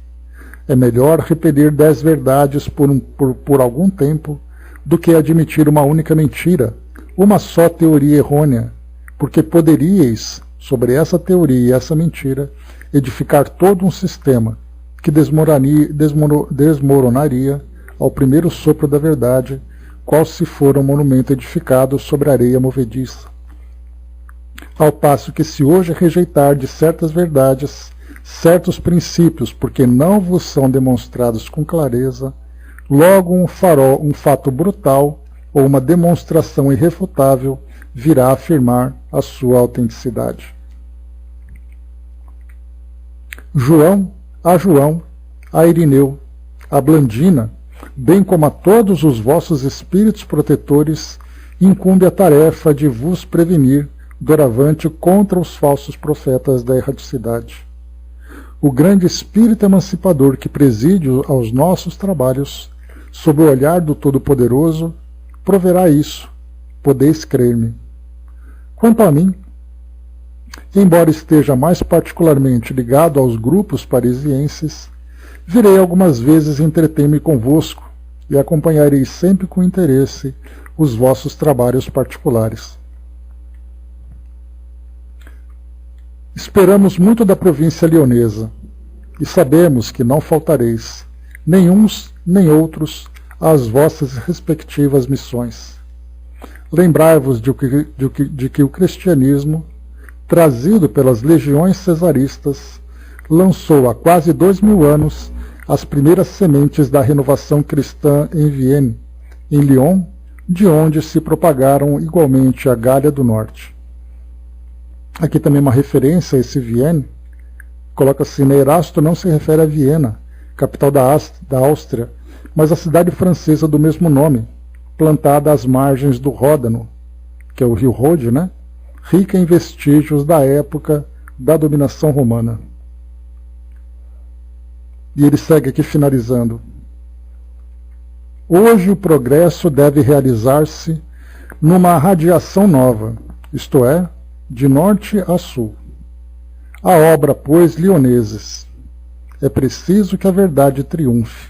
É melhor repetir 10 verdades por algum tempo do que admitir uma única mentira, uma só teoria errônea, porque poderíeis, sobre essa teoria e essa mentira, edificar todo um sistema que desmoronaria ao primeiro sopro da verdade, qual se for um monumento edificado sobre areia movediça. Ao passo que se hoje rejeitar de certas verdades, certos princípios, porque não vos são demonstrados com clareza, logo um fato brutal ou uma demonstração irrefutável virá afirmar a sua autenticidade. João, a Irineu, a Blandina, bem como a todos os vossos espíritos protetores, incumbe a tarefa de vos prevenir doravante contra os falsos profetas da erraticidade. O grande espírito emancipador que preside aos nossos trabalhos, sob o olhar do Todo-Poderoso, proverá isso, podeis crer-me. Quanto a mim, embora esteja mais particularmente ligado aos grupos parisienses, Virei algumas vezes e entretenho-me convosco, e acompanharei sempre com interesse os vossos trabalhos particulares. Esperamos muito da província leonesa, e sabemos que não faltareis, nem uns nem outros, às vossas respectivas missões. Lembrai-vos de que o cristianismo, trazido pelas legiões cesaristas, lançou há quase 2000 anos as primeiras sementes da renovação cristã em Vienne, em Lyon, de onde se propagaram igualmente a Gália do Norte. Aqui também uma referência a esse Vienne, coloca assim, Erasto não se refere a Viena, capital da Áustria, mas a cidade francesa do mesmo nome, plantada às margens do Ródano, que é o rio Rode, né? Rica em vestígios da época da dominação romana. E ele segue aqui finalizando. Hoje o progresso deve realizar-se numa radiação nova, isto é, de norte a sul. A obra, pois, leoneses, é preciso que a verdade triunfe.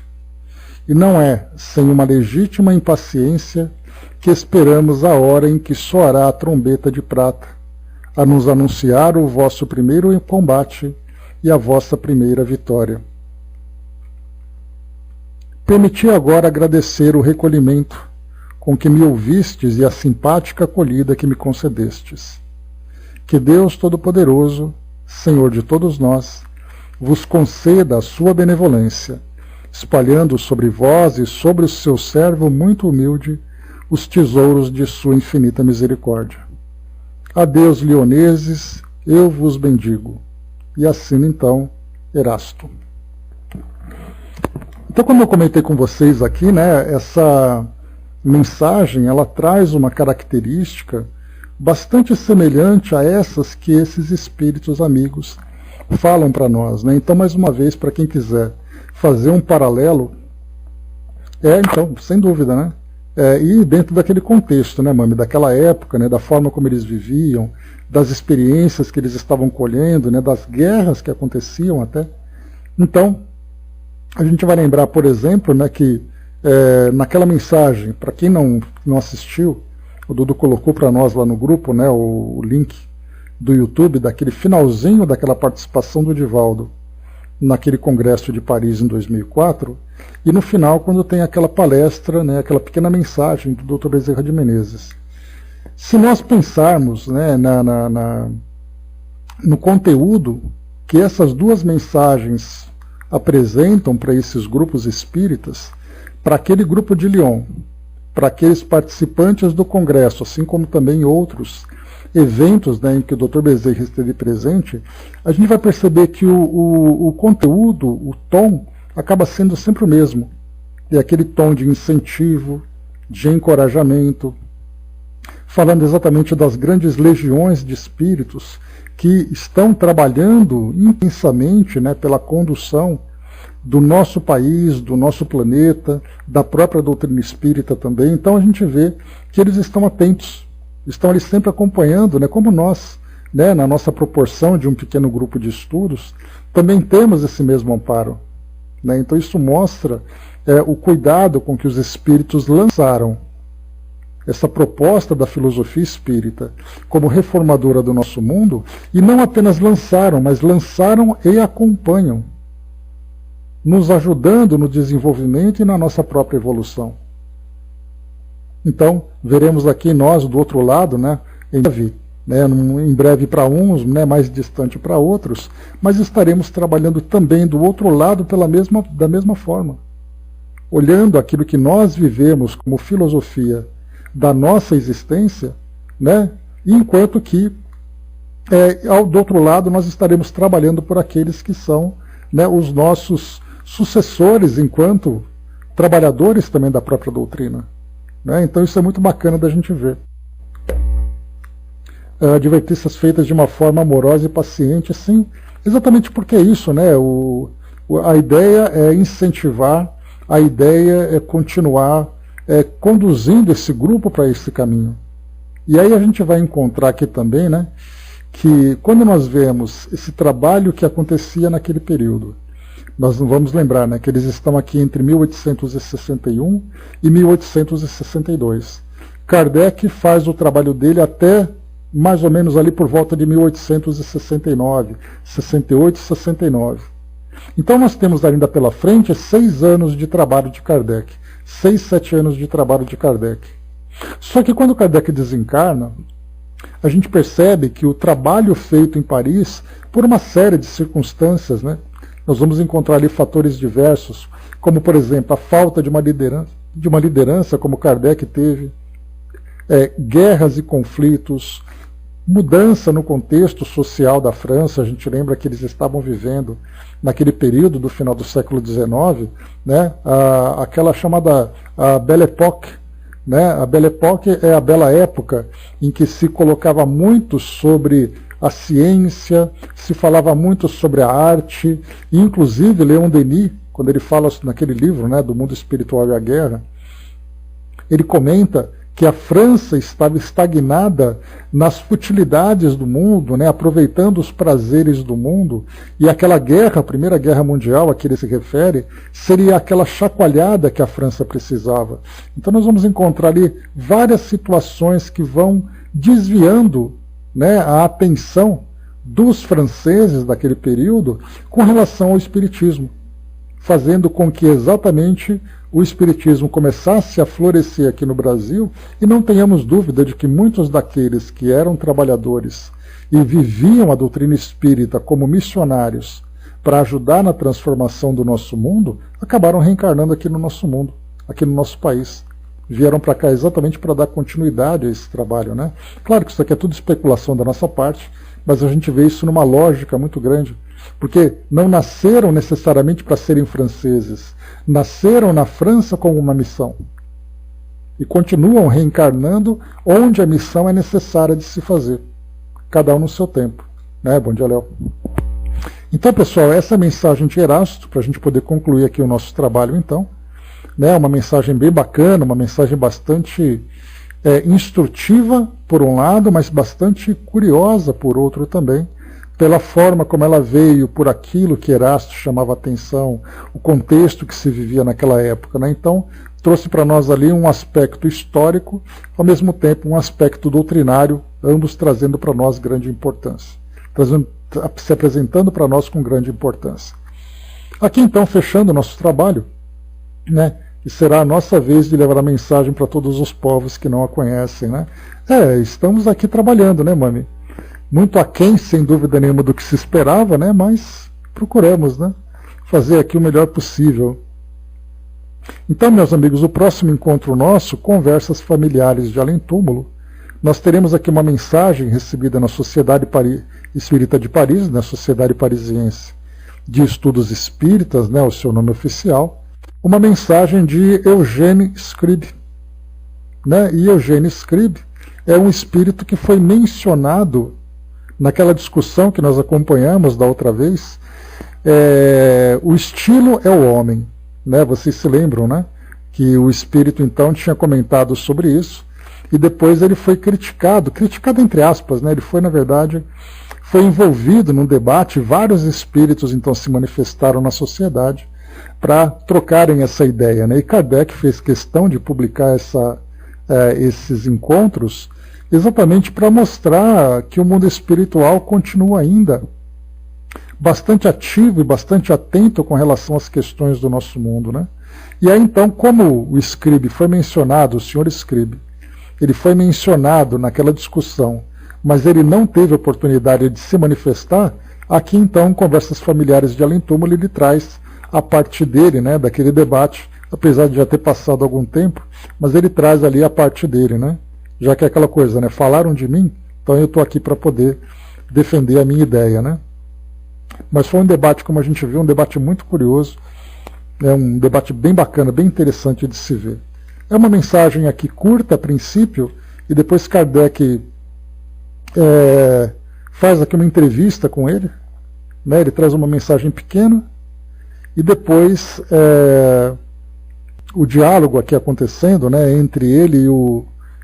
E não é sem uma legítima impaciência que esperamos a hora em que soará a trombeta de prata, a nos anunciar o vosso primeiro combate e a vossa primeira vitória. Permiti agora agradecer o recolhimento com que me ouvistes e a simpática acolhida que me concedestes. Que Deus Todo-Poderoso, Senhor de todos nós, vos conceda a sua benevolência, espalhando sobre vós e sobre o seu servo muito humilde os tesouros de sua infinita misericórdia. Adeus, leoneses, eu vos bendigo. E assina então Erasto. Então, como eu comentei com vocês aqui, né, essa mensagem ela traz uma característica bastante semelhante a essas que esses espíritos amigos falam para nós, né? Então, mais uma vez, para quem quiser fazer um paralelo, então, sem dúvida, né? E dentro daquele contexto, né, Mami, daquela época, né, da forma como eles viviam, das experiências que eles estavam colhendo, né, das guerras que aconteciam até. Então, a gente vai lembrar, por exemplo, né, que naquela mensagem, para quem não assistiu, o Dudu colocou para nós lá no grupo, né, o link do YouTube, daquele finalzinho daquela participação do Divaldo naquele congresso de Paris em 2004, e no final, quando tem aquela palestra, né, aquela pequena mensagem do Dr. Bezerra de Menezes. Se nós pensarmos, né, no conteúdo que essas duas mensagens apresentam para esses grupos espíritas, para aquele grupo de Lyon, para aqueles participantes do congresso, assim como também outros eventos, né, em que o Dr. Bezerra esteve presente, a gente vai perceber que o conteúdo, o tom, acaba sendo sempre o mesmo. É aquele tom de incentivo, de encorajamento, falando exatamente das grandes legiões de espíritos que estão trabalhando intensamente, né, pela condução do nosso país, do nosso planeta, da própria doutrina espírita também. Então a gente vê que eles estão atentos, estão ali sempre acompanhando, né, como nós, né, na nossa proporção de um pequeno grupo de estudos, também temos esse mesmo amparo, né? Então isso mostra o cuidado com que os espíritos lançaram essa proposta da filosofia espírita como reformadora do nosso mundo, e não apenas lançaram, mas lançaram e acompanham, nos ajudando no desenvolvimento e na nossa própria evolução. Então, veremos aqui nós do outro lado, né, em breve para uns, né, mais distante para outros, mas estaremos trabalhando também do outro lado da mesma forma, olhando aquilo que nós vivemos como filosofia da nossa existência, né, enquanto que do outro lado nós estaremos trabalhando por aqueles que são, né, os nossos sucessores enquanto trabalhadores também da própria doutrina, né? Então isso é muito bacana da gente ver. Advertências feitas de uma forma amorosa e paciente, sim, exatamente porque é isso, né? A ideia é incentivar, a ideia é continuar conduzindo esse grupo para esse caminho. E aí a gente vai encontrar aqui também, né, que quando nós vemos esse trabalho que acontecia naquele período, Nós não vamos lembrar, né, que eles estão aqui entre 1861 e 1862. Kardec faz o trabalho dele até mais ou menos ali por volta de 1869, 68, 69. Então nós temos ainda pela frente 6 anos de trabalho de Kardec. 6, 7 anos de trabalho de Kardec. Só que quando Kardec desencarna, a gente percebe que o trabalho feito em Paris, por uma série de circunstâncias, né, nós vamos encontrar ali fatores diversos, como por exemplo a falta de uma liderança como Kardec teve, guerras e conflitos, mudança no contexto social da França. A gente lembra que eles estavam vivendo naquele período do final do século XIX, né, aquela chamada Belle Époque, né? A Belle Époque é a bela época em que se colocava muito sobre a ciência, se falava muito sobre a arte, e inclusive Leon Denis, quando ele fala naquele livro, né, do mundo espiritual e a guerra, ele comenta que a França estava estagnada nas futilidades do mundo, né, aproveitando os prazeres do mundo, e aquela guerra, a Primeira Guerra Mundial a que ele se refere, seria aquela chacoalhada que a França precisava. Então nós vamos encontrar ali várias situações que vão desviando, né, a atenção dos franceses daquele período com relação ao espiritismo, fazendo com que exatamente o espiritismo começasse a florescer aqui no Brasil, e não tenhamos dúvida de que muitos daqueles que eram trabalhadores e viviam a doutrina espírita como missionários para ajudar na transformação do nosso mundo, acabaram reencarnando aqui no nosso mundo, aqui no nosso país. Vieram para cá exatamente para dar continuidade a esse trabalho, né? Claro que isso aqui é tudo especulação da nossa parte, mas a gente vê isso numa lógica muito grande, porque não nasceram necessariamente para serem franceses, nasceram na França com uma missão e continuam reencarnando onde a missão é necessária de se fazer, cada um no seu tempo, né? Bom dia, Léo. Então, pessoal, essa é a mensagem de Erasto, para a gente poder concluir aqui o nosso trabalho, então, né? Uma mensagem bem bacana, uma mensagem bastante instrutiva por um lado, mas bastante curiosa por outro também, pela forma como ela veio, por aquilo que Erasto chamava atenção, o contexto que se vivia naquela época, né? Então, trouxe para nós ali um aspecto histórico, ao mesmo tempo um aspecto doutrinário, ambos trazendo para nós grande importância, se apresentando para nós com grande importância. Aqui então, fechando o nosso trabalho, né, e será a nossa vez de levar a mensagem para todos os povos que não a conhecem, né? Estamos aqui trabalhando, né, Mami? Muito aquém, sem dúvida nenhuma, do que se esperava, né? Mas procuramos, né, fazer aqui o melhor possível. Então, meus amigos, o próximo encontro nosso, Conversas Familiares de Além Túmulo, nós teremos aqui uma mensagem recebida na Sociedade Espírita de Paris, na Sociedade Parisiense de Estudos Espíritas, né, o seu nome oficial, uma mensagem de Eugène Scribe, né? E Eugène Scribe é um espírito que foi mencionado naquela discussão que nós acompanhamos da outra vez. O estilo é o homem, né? Vocês se lembram, né, que o espírito então tinha comentado sobre isso, e depois ele foi criticado entre aspas, né? Ele foi, na verdade, foi envolvido num debate, vários espíritos então se manifestaram na sociedade para trocarem essa ideia, né? E Kardec fez questão de publicar esses encontros exatamente para mostrar que o mundo espiritual continua ainda bastante ativo e bastante atento com relação às questões do nosso mundo, né? E aí então, como o Scribe foi mencionado, o senhor Scribe, ele foi mencionado naquela discussão, mas ele não teve oportunidade de se manifestar, aqui então, Conversas Familiares de Além Túmulo, ele traz a parte dele, né, daquele debate, apesar de já ter passado algum tempo, mas ele traz ali a parte dele, né? Já que é aquela coisa, né? Falaram de mim, então eu estou aqui para poder defender a minha ideia, né? Mas foi um debate, como a gente viu, um debate muito curioso, um debate bem bacana, bem interessante de se ver. É uma mensagem aqui curta a princípio, e depois Kardec faz aqui uma entrevista com ele, né? Ele traz uma mensagem pequena, e depois o diálogo aqui acontecendo, né, entre ele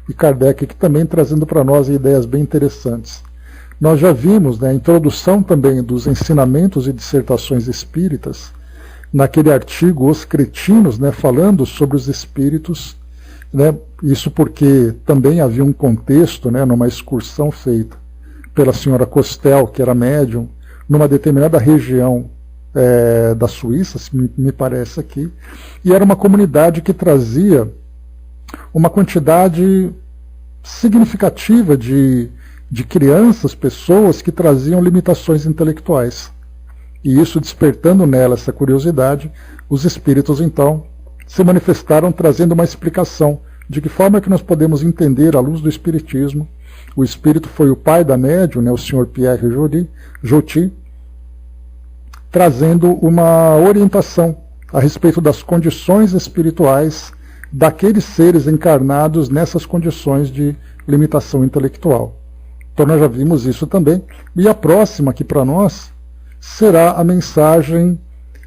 e Kardec, que também trazendo para nós ideias bem interessantes. Nós já vimos, né, a introdução também dos ensinamentos e dissertações espíritas, naquele artigo Os Cretinos, né, falando sobre os espíritos, né, isso porque também havia um contexto, né, numa excursão feita pela senhora Costel, que era médium, numa determinada região da Suíça, me parece aqui, e era uma comunidade que trazia uma quantidade significativa de crianças, pessoas que traziam limitações intelectuais. E isso despertando nela essa curiosidade, os espíritos então se manifestaram trazendo uma explicação de que forma que nós podemos entender à luz do espiritismo. O espírito foi o pai da médium, né, o Sr. Pierre Joty, trazendo uma orientação a respeito das condições espirituais daqueles seres encarnados nessas condições de limitação intelectual. Então nós já vimos isso também. E a próxima aqui para nós será a mensagem: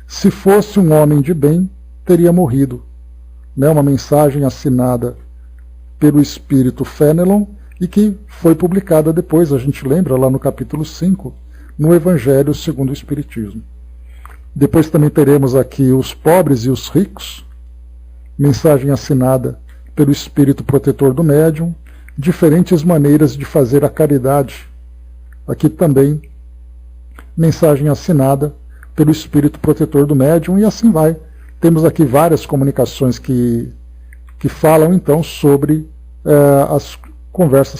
se fosse um homem de bem, teria morrido. Né? Uma mensagem assinada pelo espírito Fenelon e que foi publicada depois, a gente lembra, lá no capítulo 5, no Evangelho segundo o Espiritismo. Depois também teremos aqui os pobres e os ricos, mensagem assinada pelo espírito protetor do médium, diferentes maneiras de fazer a caridade. Aqui também, mensagem assinada pelo espírito protetor do médium, e assim vai. Temos aqui várias comunicações que falam então sobre as conversas